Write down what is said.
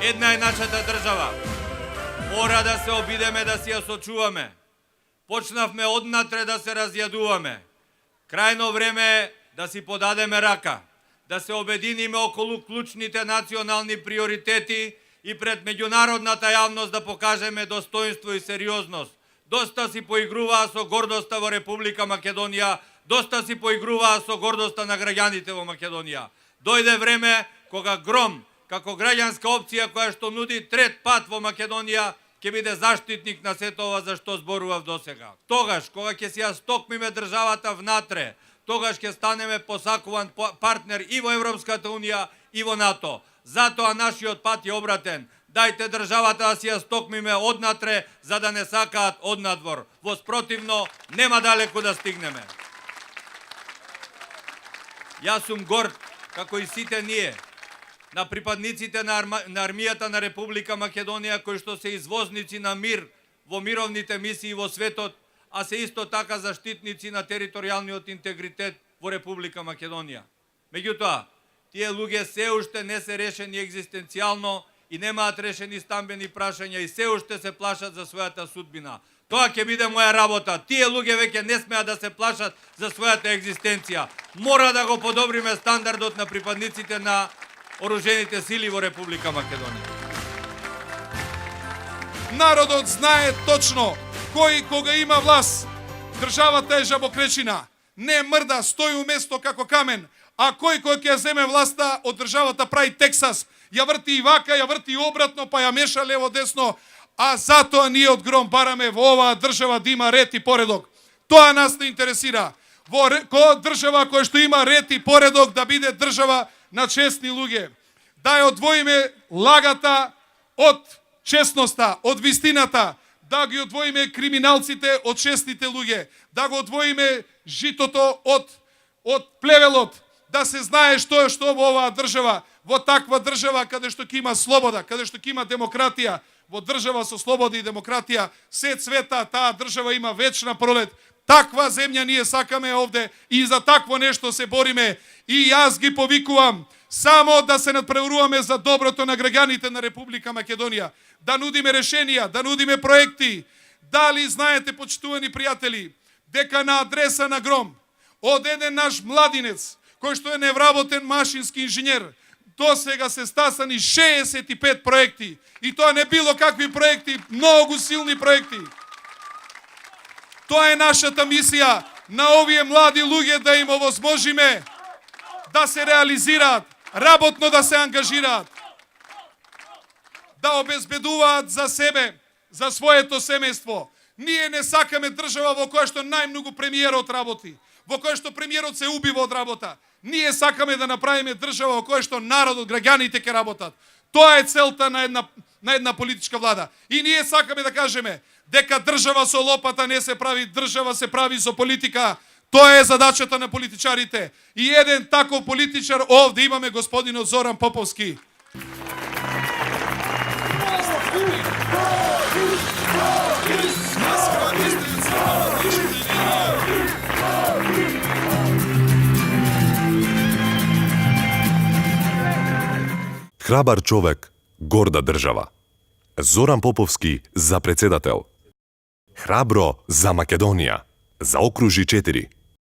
Една е нашата држава. Мора да се обидеме да си ја сочуваме. Почнавме однатре да се разјадуваме. Крајно време е да си подадеме рака, да се обединиме околу клучните национални приоритети и пред меѓународната јавност да покажеме достоинство и сериозност. Доста си поигруваа со гордоста во Република Македонија, доста си поигруваа со гордоста на граѓаните во Македонија. Дојде време кога ГРОМ, како граѓанска опција која што нуди трет пат во Македонија, ќе биде заштитник на сето ова за што зборував досега. Тогаш, кога ќе си ја стокмиме државата внатре, тогаш ќе станеме посакуван партнер и во Европската Унија и во НАТО. Затоа нашиот пат е обратен. Дајте државата да си ја стокмиме однатре, за да не сакаат однадвор. Во спротивно, нема далеку да стигнеме. Јас сум горд, како и сите ние, на припадниците на армијата на Република Македонија, кои што се извозници на мир во мировните мисии во светот, а се исто така заштитници на територијалниот интегритет во Република Македонија. Меѓутоа, тие луѓе се уште не се решени екзистенцијално и немаат решени стамбени прашања и се уште се плашат за својата судбина. Тоа ќе биде моја работа. Тие луѓе веќе не смеат да се плашат за својата екзистенција. Мора да го подобриме стандардот на припадниците на оружените сили во Република Македонија. Народот знае точно кој кога има власт. Државата е жабокречина. Не мрда, стои уместо како камен. А кој ќе земе власта од државата прави Тексас. Ја врти и вака, ја врти и обратно, па ја меша лево-десно. А затоа ние од ГРОМ бараме во оваа држава да има ред и поредок. Тоа нас не интересира. Во држава која што има ред и поредок да биде држава на честни луѓе. Да ја одвоиме лагата од честноста, од вистината, да ги одвоиме криминалците од честните луѓе, да го одвоиме житото од плевелот, да се знае што е што во оваа држава, во таква држава каде што ќе има слобода, каде што ќе има демократија, во држава со слобода и демократија, се цвета, таа држава има вечна пролет. Таква земја ние сакаме овде и за такво нешто се бориме. И јас ги повикувам само да се надпреваруваме за доброто на граѓаните на Република Македонија, да нудиме решенија, да нудиме проекти. Дали знаете, почитувани пријатели, дека на адреса на ГРОМ од еден наш младинец, кој што е невработен машински инженер, до сега се стасани 65 проекти. И тоа не било какви проекти, многу силни проекти. Тоа е нашата мисија, на овие млади луѓе да им овозможиме да се реализираат, работно да се ангажираат, да обезбедуваат за себе, за своето семејство. Ние не сакаме држава во која што најмногу премиерот работи, во која што премиерот се убива од работа. Ние сакаме да направиме држава во која што народот, граѓаните ќе работат. Тоа е целта на една политичка влада. И ние сакаме да кажеме дека држава со лопата не се прави, држава се прави со политика. Тоа е задачата на политичарите. И еден таков политичар овде имаме, господинот Зоран Поповски. Храбар човек, горда држава. Зоран Поповски за председател. Храбро за Македонија. Заокружи 4.